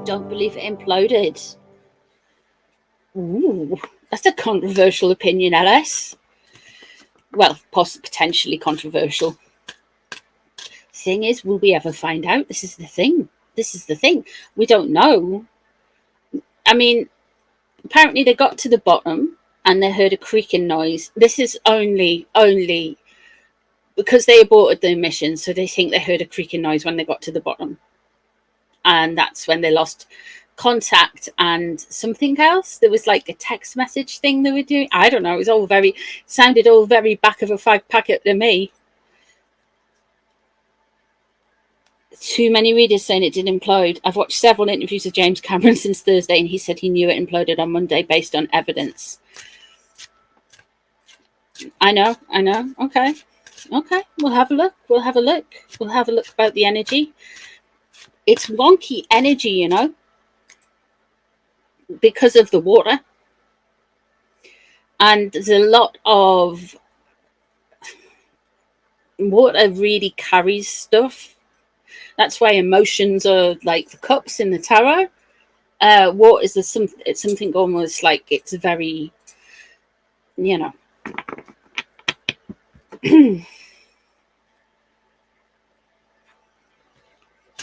don't believe it imploded. Ooh, that's a controversial opinion, Alice. Well, potentially controversial. Thing is, will we ever find out? This is the thing. We don't know. I mean, apparently they got to the bottom and they heard a creaking noise. This is only because they aborted the mission, so they think they heard a creaking noise when they got to the bottom. And that's when they lost contact and something else. There was like a text message thing they were doing. I don't know. It was sounded all very back of a fag packet to me. Too many readers saying it did implode. I've watched several interviews with James Cameron since Thursday, and he said he knew it imploded on Monday based on evidence. I know. Okay. We'll have a look about the energy. It's wonky energy, you know, because of the water. And there's a lot of water really carries stuff. That's why emotions are like the cups in the tarot. Water is it's something almost like it's very, you know.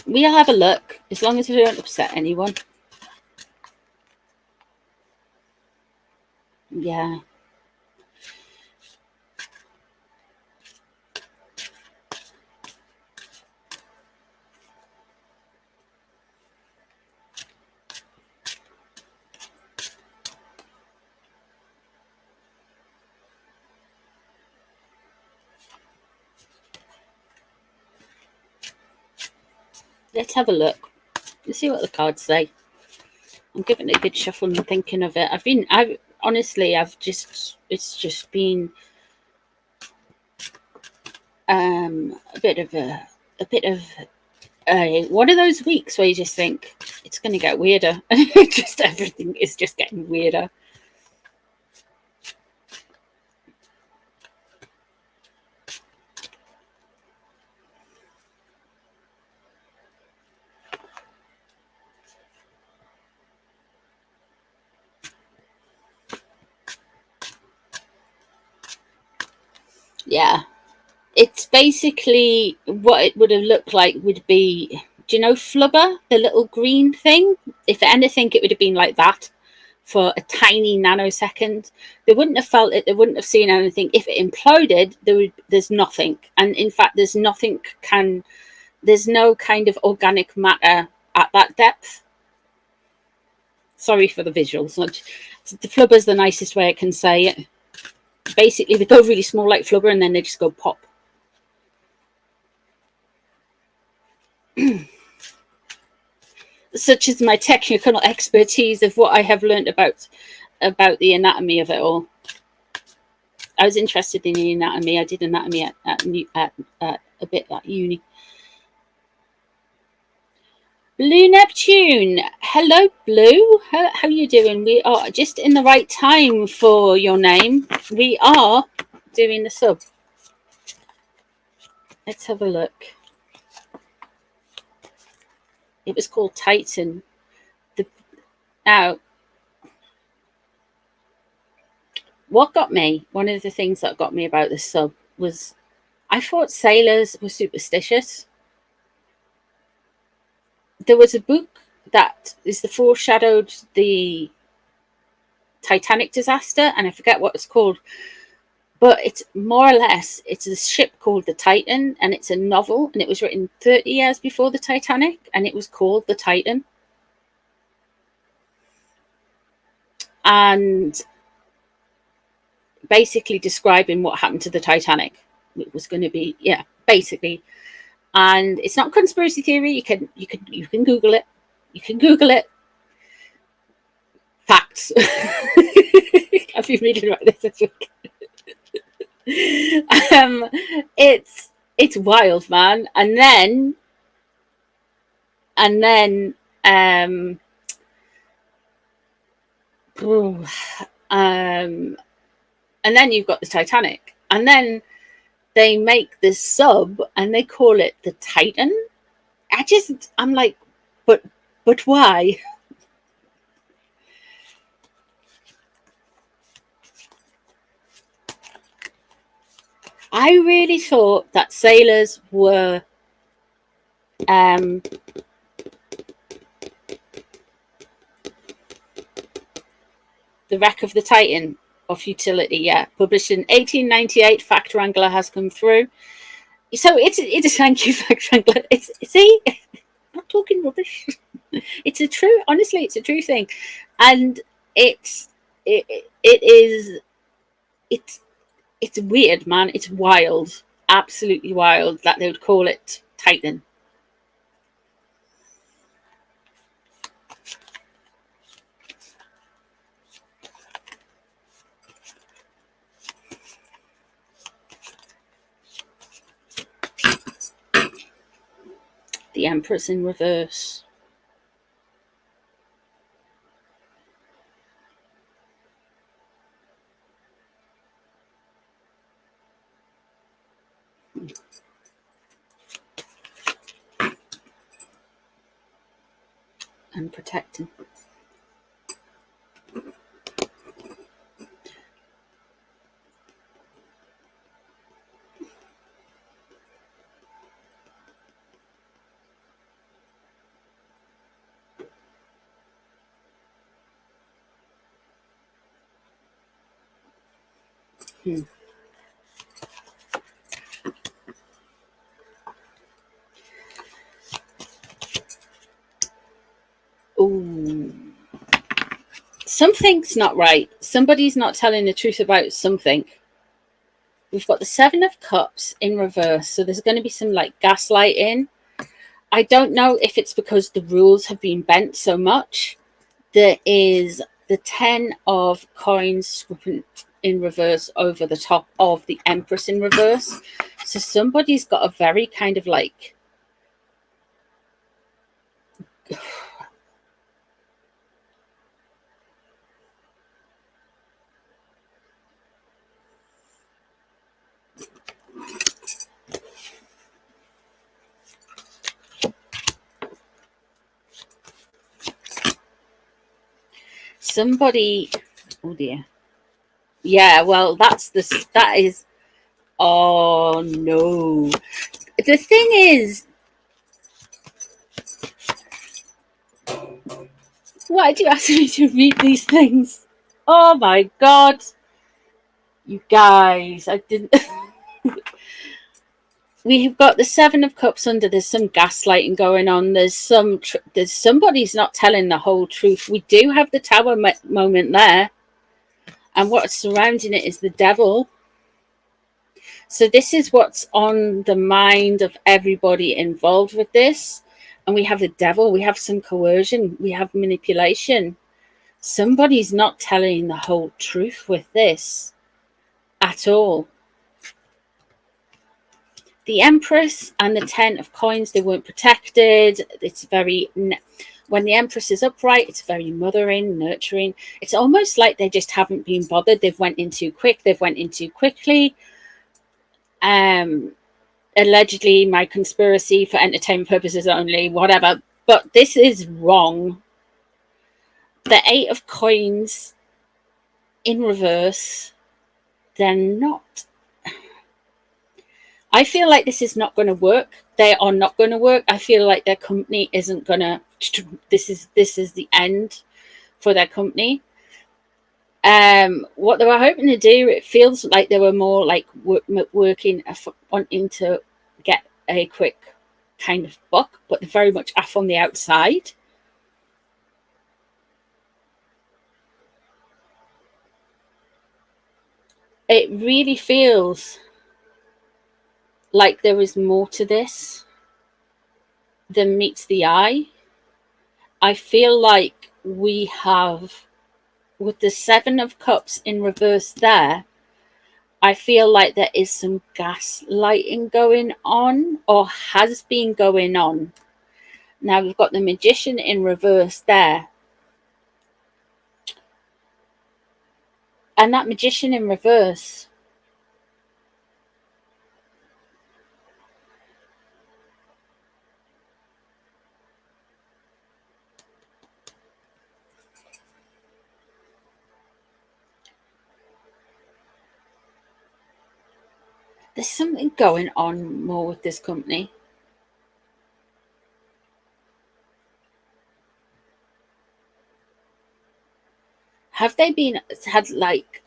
We'll have a look, as long as we don't upset anyone. Yeah. Let's have a look. Let's see what the cards say. I'm giving it a good shuffle and thinking of it. It's just been a bit of one of those weeks where you just think it's going to get weirder. Just everything is just getting weirder. Yeah, it's basically what it would have looked like would be, do you know Flubber, the little green thing? If anything, it would have been like that for a tiny nanosecond. They wouldn't have felt it. They wouldn't have seen anything. If it imploded, there's nothing. And in fact, there's no kind of organic matter at that depth. Sorry for the visuals. The Flubber's the nicest way I can say it. Basically, they go really small like Flubber, and then they just go pop. Such is my technical expertise of what I have learned about the anatomy of it all. I was interested in the anatomy. I did anatomy at a bit at uni. Blue Neptune, hello Blue, how you doing? We are just in the right time for your name. We are doing the sub. Let's have a look. It was called Titan. Now, what got me, one of the things that got me about this sub was I thought sailors were superstitious. There was a book that is foreshadowed the Titanic disaster, and I forget what it's called, but it's more or less, it's a ship called the Titan, and it's a novel, and it was written 30 years before the Titanic, and it was called the Titan. And basically describing what happened to the Titanic. It was going to be, yeah, basically. And it's not conspiracy theory. You can Google it. You can Google it. Facts. I've been reading about this week. It's wild, man. And then you've got the Titanic, and then they make this sub and they call it the Titan. I'm like, but But why? I really thought that sailors were The Wreck of the Titan of Futility, yeah. Published in 1898. Fact Wrangler has come through. So it's thank you, Fact Wrangler. See, I'm not talking rubbish. It's a true, honestly, it's a true thing. And it is, it's weird, man. It's wild. Absolutely wild that they would call it Titan. The Empress in reverse. And protecting. Ooh. Something's not right. Somebody's not telling the truth about something. We've got the Seven of Cups in reverse. So there's going to be some like gaslighting. I don't know if it's because the rules have been bent so much. There is the 10 of coins in reverse over the top of the Empress in reverse. So somebody's got a very kind of like somebody, oh dear. Yeah, well, that is, oh no. The thing is, why do you ask me to read these things? Oh my God. You guys, I didn't. We've got the Seven of Cups under. There's some gaslighting going on. There's somebody's not telling the whole truth. We do have the Tower moment there, and what's surrounding it is the Devil. So this is what's on the mind of everybody involved with this. And we have the Devil. We have some coercion. We have manipulation. Somebody's not telling the whole truth with this at all. The Empress and the 10 of coins, they weren't protected. It's very, when the Empress is upright, it's very mothering, nurturing. It's almost like they just haven't been bothered. They've went in too quick. They've went in too quickly. Allegedly, my conspiracy for entertainment purposes only, whatever. But this is wrong. The 8 of coins in reverse, they're not. I feel like this is not going to work. They are not going to work. I feel like their company isn't going to. This is the end for their company. What they were hoping to do, it feels like they were more like working, wanting to get a quick kind of buck, but they're very much off on the outside. It really feels like there is more to this than meets the eye. I feel like we have, with the Seven of Cups in reverse there, I feel like there is some gaslighting going on, or has been going on. Now we've got the Magician in reverse there. And that Magician in reverse, There's something going on more with this company. Have they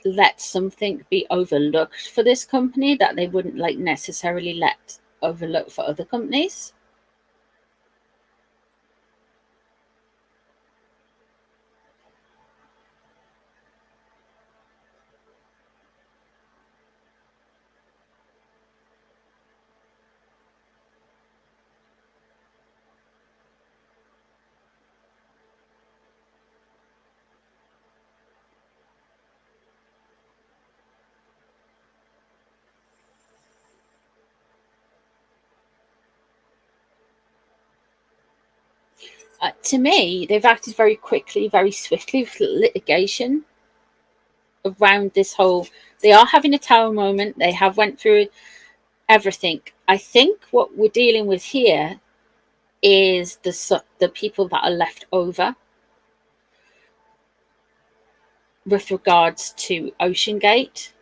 let something be overlooked for this company that they wouldn't like necessarily let overlook for other companies? To me, they've acted very quickly, very swiftly with litigation around this whole. They are having a tower moment. They have went through everything. I think what we're dealing with here is the people that are left over with regards to OceanGate.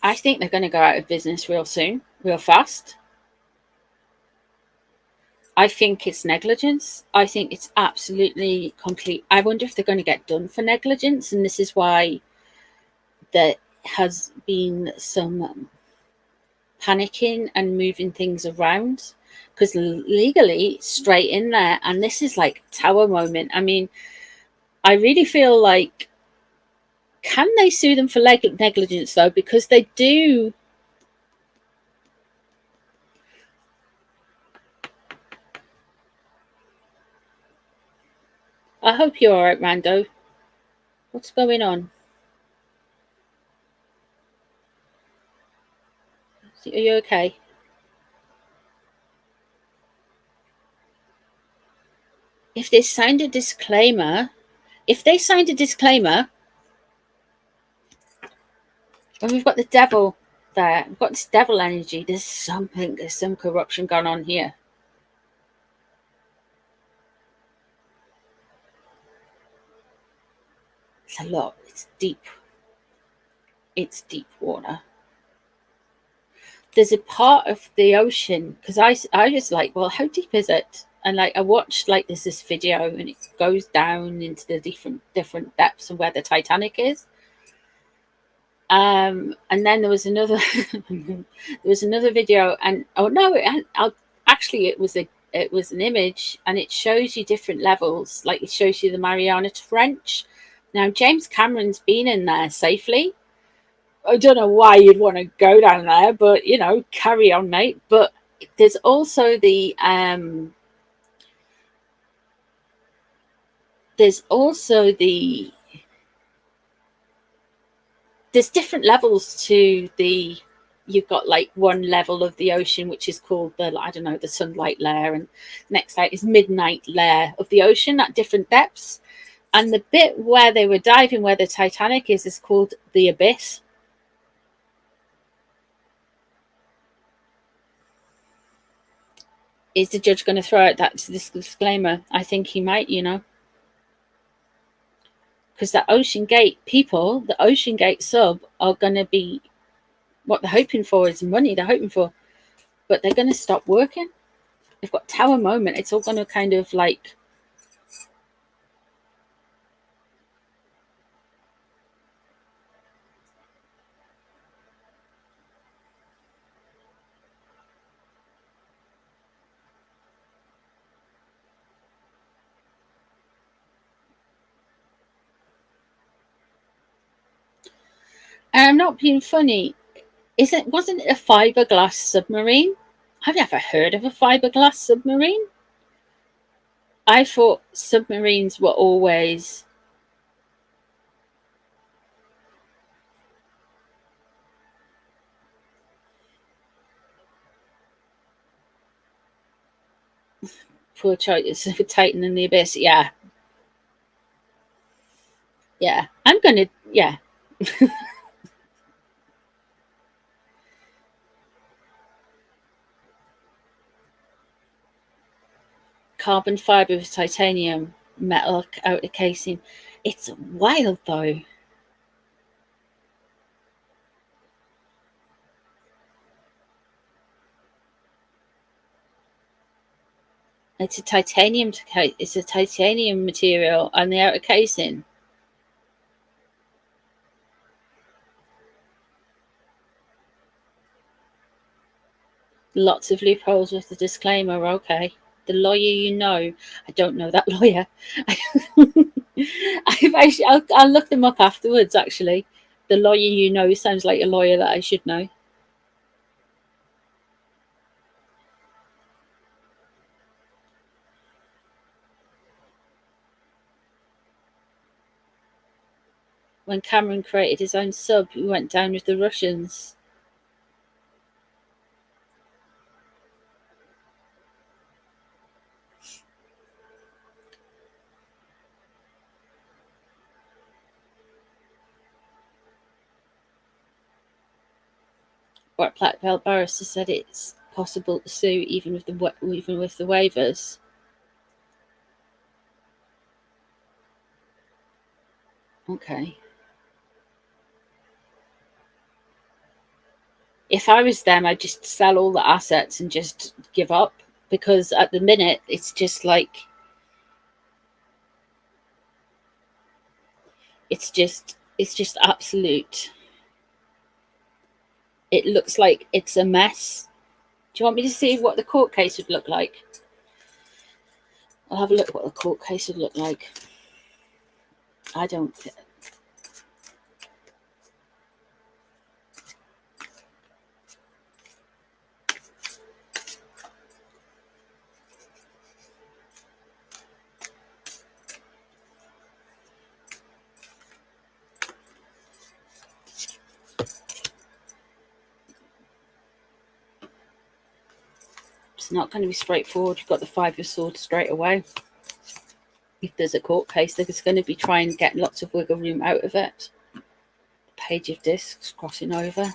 I think they're going to go out of business real soon, real fast. I think it's negligence. I think it's absolutely complete. I wonder if they're going to get done for negligence, and this is why there has been some panicking and moving things around, because legally straight in there, and this is like tower moment. I mean, I really feel like, can they sue them for negligence though? Because they do. I hope you're all right, Rando. What's going on? Are you okay? If they signed a disclaimer, and we've got the devil there, we've got this devil energy. There's some corruption going on here. It's a lot. It's deep. It's deep water. There's a part of the ocean, because I was like, well, how deep is it? And like I watched like there's this video and it goes down into the different depths of where the Titanic is. And then there was another video, and oh no, actually it was an image, and it shows you different levels. Like it shows you the Mariana Trench. Now James Cameron's been in there safely. I don't know why you'd want to go down there, but you know, carry on, mate. But there's also there's different levels to the. You've got like one level of the ocean which is called the sunlight layer, and next out is midnight layer of the ocean at different depths, and the bit where they were diving, where the Titanic is called the abyss. Is the judge going to throw out this disclaimer? I think he might, because the OceanGate sub are going to be, what they're hoping for is money. They're hoping for, but they're going to stop working. They've got tower moment. It's all going to kind of like. And I'm not being funny. Wasn't it a fiberglass submarine? I've never heard of a fiberglass submarine. I thought submarines were always. Poor choice for Titan and the Abyss. Yeah. Yeah. I'm going to. Yeah. carbon fibre with titanium metal outer casing. It's wild though. It's a titanium material on the outer casing. Lots of loopholes with the disclaimer. Okay. The lawyer you know. I don't know that lawyer. I'll look them up afterwards, actually. The lawyer you know sounds like a lawyer that I should know. When Cameron created his own sub, he went down with the Russians. But Black Belt barrister said it's possible to sue even with the waivers. Okay. If I was them, I'd just sell all the assets and just give up, because at the minute it's just like it's just absolute. It looks like it's a mess. Do you want me to see what the court case would look like? I'll have a look what the court case would look like. I don't. It's not going to be straightforward. You've got the Five of Swords straight away. If there's a court case, there's going to be trying to get lots of wiggle room out of it. Page of Discs crossing over.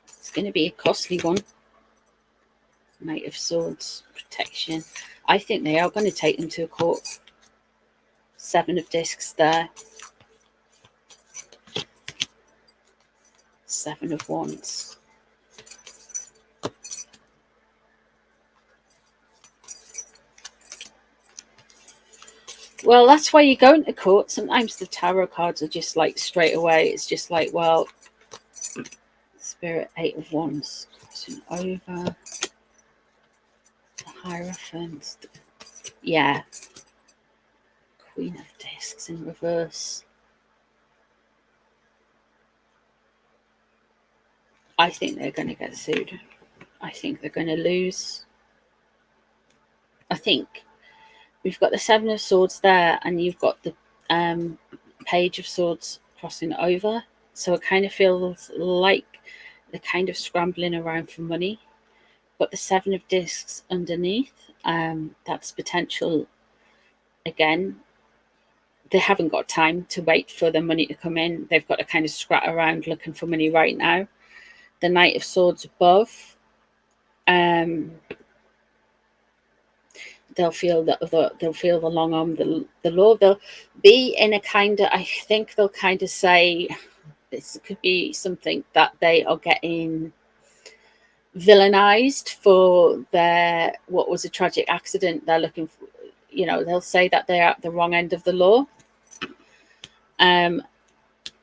It's going to be a costly one. Knight of Swords, protection. I think they are going to take them to a court. Seven of Discs there. Seven of Wands. Well, that's why you go into court. Sometimes the tarot cards are just like straight away. It's just like, well, Spirit, Eight of Wands, crossing over. The Hierophant. Yeah. Queen of Discs in reverse. I think they're going to get sued. I think they're going to lose. I think we've got the Seven of Swords there, and you've got the Page of Swords crossing over. So it kind of feels like they're kind of scrambling around for money. Got the Seven of Discs underneath. That's potential. Again, they haven't got time to wait for the money to come in. They've got to kind of scrat around looking for money right now. The Knight of Swords above. They'll feel the long arm, the law. They'll be in a kind of, I think they'll kind of say this could be something that they are getting villainized for their, what was a tragic accident. They're looking for, they'll say that they're at the wrong end of the law. And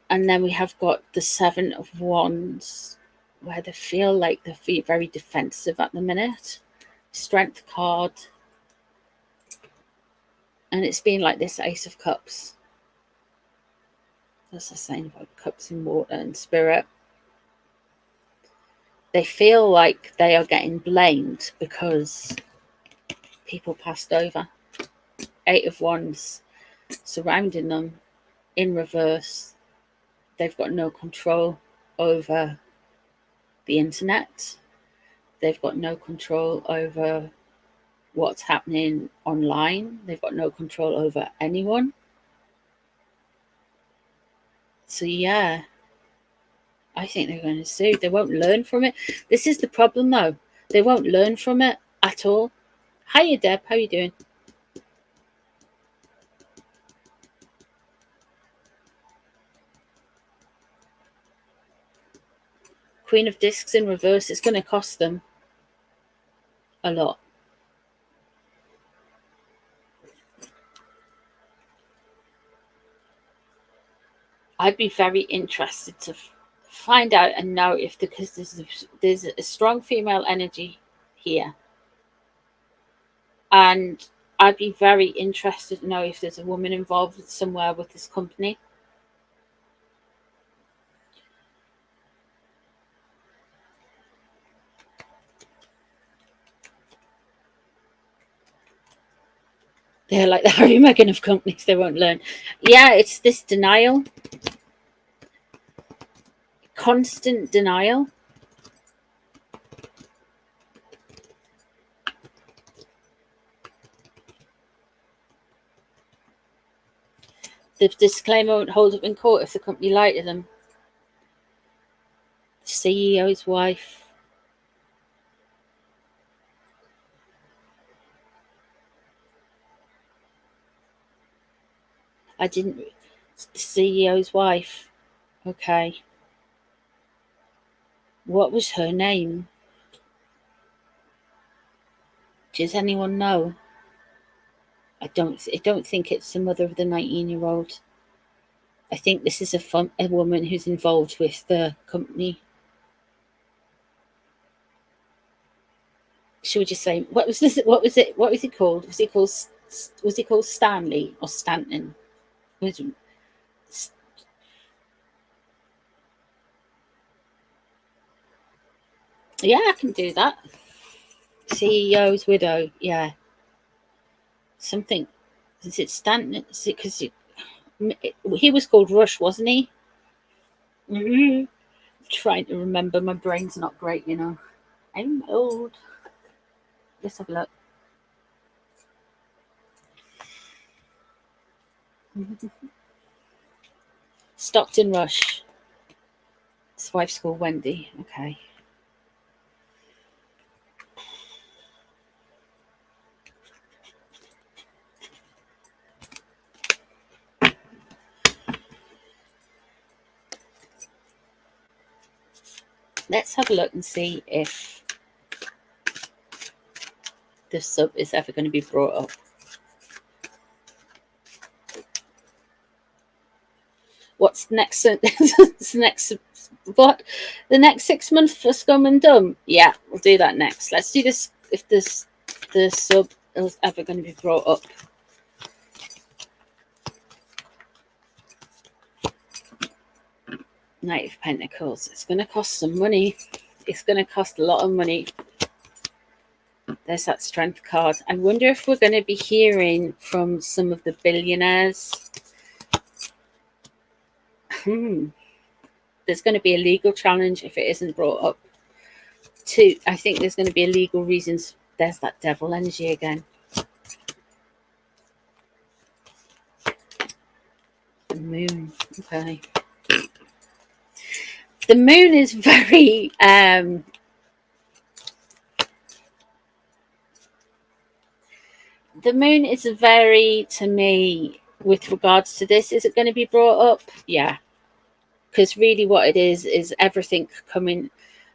then we have got the Seven of Wands, where they feel like they're very defensive at the minute. Strength card. And it's been like this Ace of Cups. That's the same about cups in water and spirit. They feel like they are getting blamed because people passed over. Eight of Wands surrounding them in reverse. They've got no control over the internet. They've got no control over what's happening online. They've got no control over anyone. So yeah, I think they're going to sue. They won't learn from it. This is the problem though. They won't learn from it at all. Hiya, Deb. How are you doing? Queen of Discs in reverse. It's going to cost them a lot. I'd be very interested to find out and know if, because there's a strong female energy here, and I'd be very interested to know if there's a woman involved somewhere with this company. They're like the Harry Meghan of companies. They won't learn. Yeah, it's this denial, constant denial. The disclaimer won't hold up in court if the company lied to them. The CEO's wife. I didn't. The CEO's wife. Okay. What was her name? Does anyone know? I don't think it's the mother of the 19-year-old. I think this is a woman who's involved with the company. Should we just say, what was this? What was it? What was he called? Was he called Stanley or Stanton? Yeah, I can do that. CEO's widow. Yeah. Something. Is it Stanton? Because he was called Rush, wasn't he? Mm-hmm. Trying to remember. My brain's not great, you know. I'm old. Let's have a look. Stockton Rush. His wife's called Wendy. Okay. Let's have a look and see if the sub is ever going to be brought up. What's next? What? The next 6 months for Scum and Dumb? Yeah, we'll do that next. Let's do this if the sub is ever going to be brought up. Knight of Pentacles. It's going to cost some money. It's going to cost a lot of money. There's that Strength card. I wonder if we're going to be hearing from some of the billionaires. There's going to be a legal challenge if it isn't brought up. I think there's going to be a legal reasons. There's that devil energy again. The moon. Okay. The moon is very the moon is very, to me, with regards to this, is it going to be brought up? Yeah. Because really what it is everything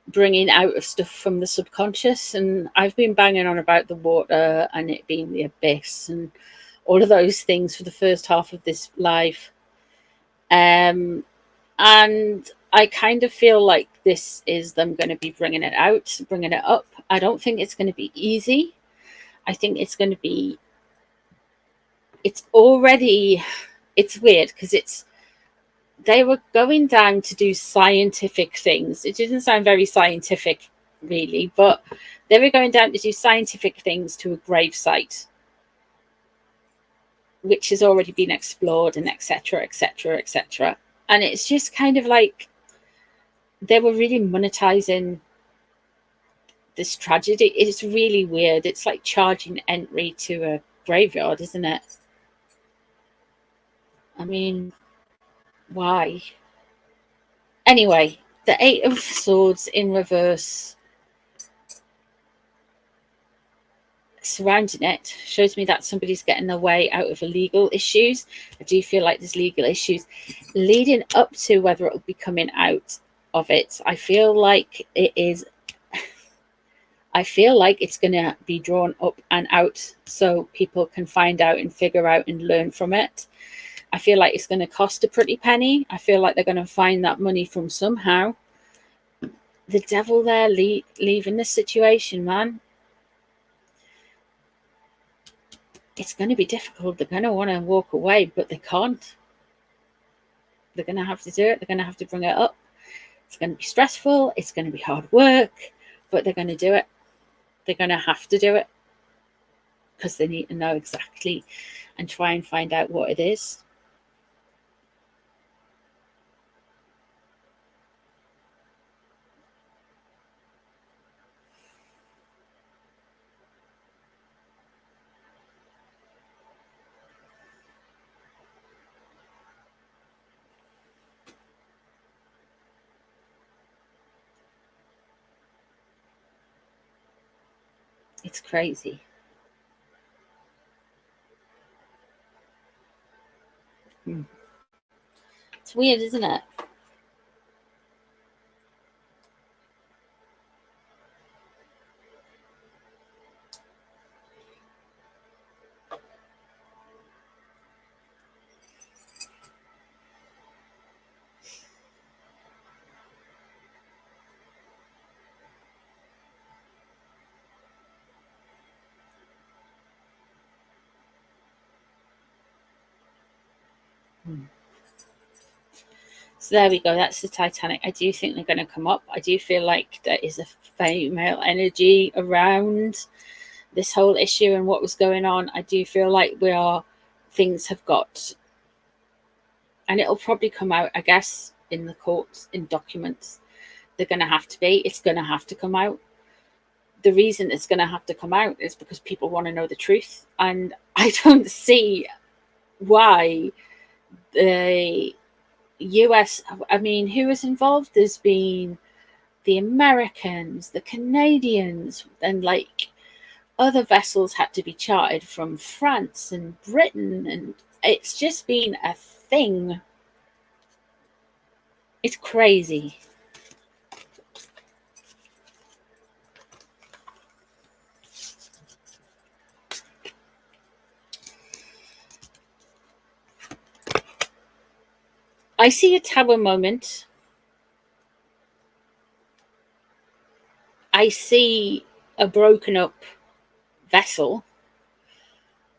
bringing out of stuff from the subconscious. And I've been banging on about the water and it being the abyss and all of those things for the first half of this live. And I kind of feel like this is them going to be bringing it out, bringing it up. I don't think it's going to be easy. I think it's going to be, it's weird because they were going down to do scientific things. It didn't sound very scientific, really, but they were going down to do scientific things to a grave site, which has already been explored, and etc., etc., etc. And it's just kind of like they were really monetizing this tragedy. It's really weird. It's like charging entry to a graveyard, isn't it? I mean, why? Anyway, the 8 of Swords in reverse. surrounding it shows me that somebody's getting their way out of legal issues. I do feel like there's legal issues leading up to whether it'll be coming out of it. I feel like it is. I feel like it's going to be drawn up and out so people can find out and figure out and learn from it. I feel like it's going to cost a pretty penny. I feel like they're going to find that money from somehow. The devil there leaving the situation, man. It's going to be difficult. They're going to want to walk away, but they can't. They're going to have to do it. They're going to have to bring it up. It's going to be stressful. It's going to be hard work, but they're going to do it. They're going to have to do it because they need to know exactly and try and find out what it is. It's crazy. It's weird, isn't it? So there we go. That's the Titanic. I do think they're going to come up. I do feel like there is a female energy around this whole issue and what was going on. I do feel like things have got, and it'll probably come out, I guess, in the courts, in documents. They're going to have to be. It's going to have to come out. The reason it's going to have to come out is because people want to know the truth. And I don't see why the US, I mean, who is involved? There's been the Americans, the Canadians, and like other vessels had to be chartered from France and Britain, and it's just been a thing. It's crazy. I see a tower moment. I see a broken up vessel.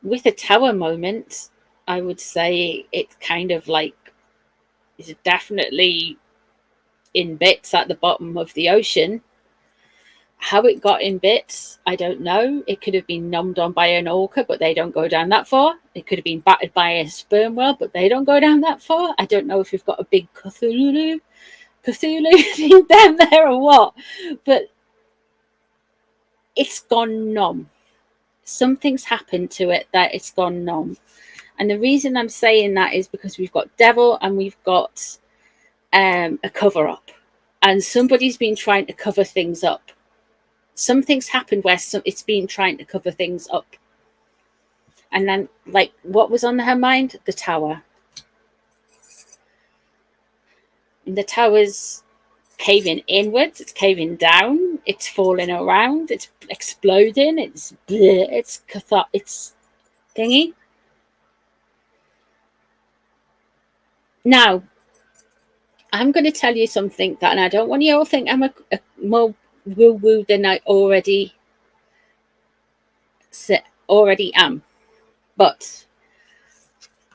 With a tower moment, I would say it's kind of like it's definitely in bits at the bottom of the ocean. How it got in bits, I don't know. It could have been nommed on by an orca, but they don't go down that far. It could have been battered by a sperm whale, but they don't go down that far. I don't know if we've got a big Cthulhu thing down there or what, but it's gone numb. Something's happened to it that it's gone numb. And the reason I'm saying that is because we've got devil and we've got a cover up, and somebody's been trying to cover things up. Something's happened where it's been trying to cover things up. And then, like, what was on her mind? The tower. And the tower's caving inwards. It's caving down. It's falling around. It's exploding. It's thingy. Now, I'm going to tell you something that, and I don't want you all to think I'm a more woo-woo than I already am. But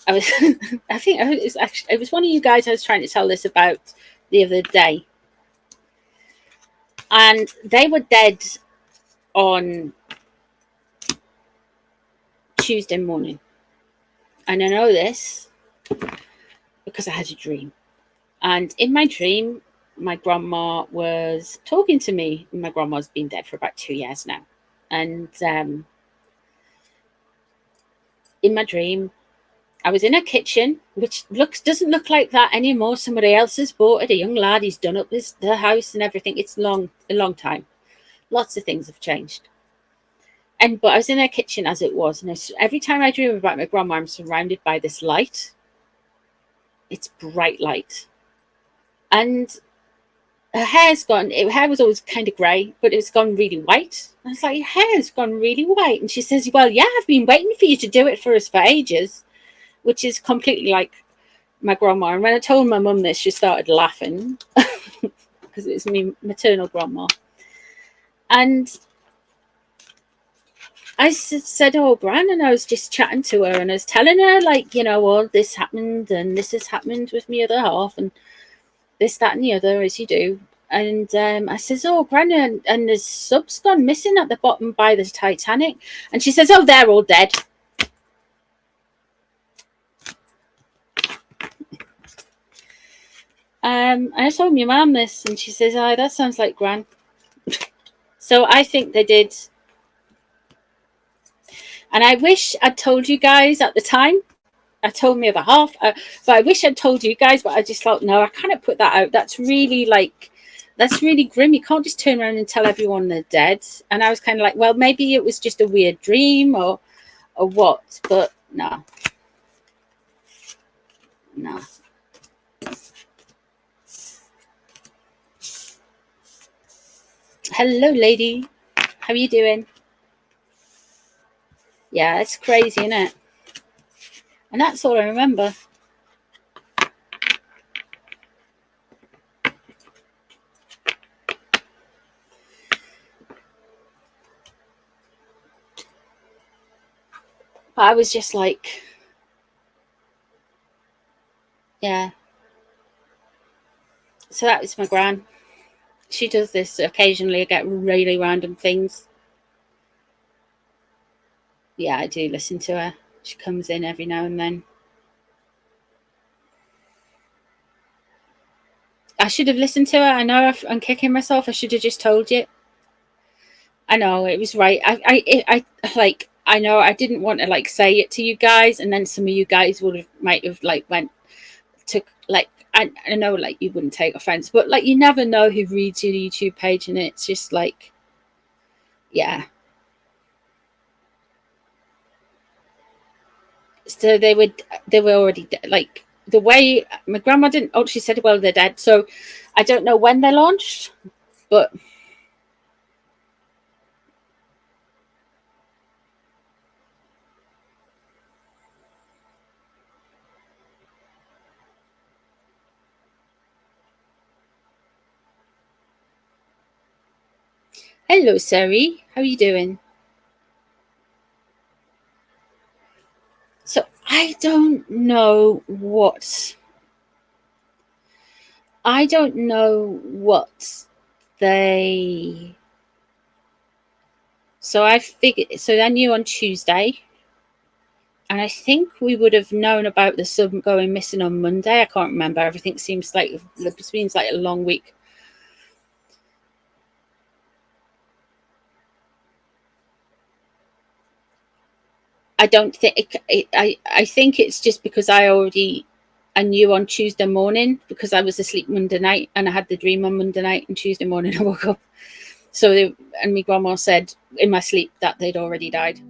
I was, I think it was one of you guys I was trying to tell this about the other day. And they were dead on Tuesday morning. And I know this because I had a dream. And in my dream, my grandma was talking to me. My grandma's been dead for about 2 years now. And in my dream, I was in a kitchen, which doesn't look like that anymore. Somebody else has bought it. A young lad, he's done up the house and everything. It's a long time. Lots of things have changed. but I was in her kitchen as it was, and every time I dream about my grandma, I'm surrounded by this light. It's bright light, and her hair's gone. Her hair was always kind of grey, but it's gone really white. I was like, your hair's gone really white, and she says, "Well, yeah, I've been waiting for you to do it for us for ages," which is completely like my grandma. And when I told my mum this, she started laughing because it was my maternal grandma, and I said, "Oh, Gran," and I was just chatting to her, and I was telling her, like, you know, all this happened, and this has happened with my other half, and this, that, and the other, as you do. And I says, "Oh, Gran, and there's subs gone missing at the bottom by the Titanic." And she says, "Oh, they're all dead." I told my mum this, and she says, "Oh, that sounds like Gran." So I think they did. And I wish I'd told you guys at the time. I told my other half, but I wish I'd told you guys, but I just thought, no, I can't put that out. That's really grim. You can't just turn around and tell everyone they're dead. And I was kind of like, well, maybe it was just a weird dream or what, but no. No. Hello, lady. How are you doing? Yeah, it's crazy, isn't it? And that's all I remember. But I was just like, yeah. So that was my gran. She does this occasionally. I get really random things. Yeah, I do listen to her. She comes in every now and then. I should have listened to her. I know I'm kicking myself. I should have just told you. I know, it was right. I know I didn't want to like say it to you guys, and then some of you guys might have like went to like I know like you wouldn't take offense, but like you never know who reads your YouTube page, and it's just like, yeah. So they were already like the way my grandma didn't. Oh, she said, well, they're dead. So I don't know when they launched, but hello, Sari. How are you doing? So I don't know what they. So I figured. So I knew on Tuesday, and I think we would have known about the sub going missing on Monday. I can't remember. Everything seems like a long week. I don't think I think it's just because I knew on Tuesday morning, because I was asleep Monday night and I had the dream on Monday night, and Tuesday morning I woke up. So and my grandma said in my sleep that they'd already died.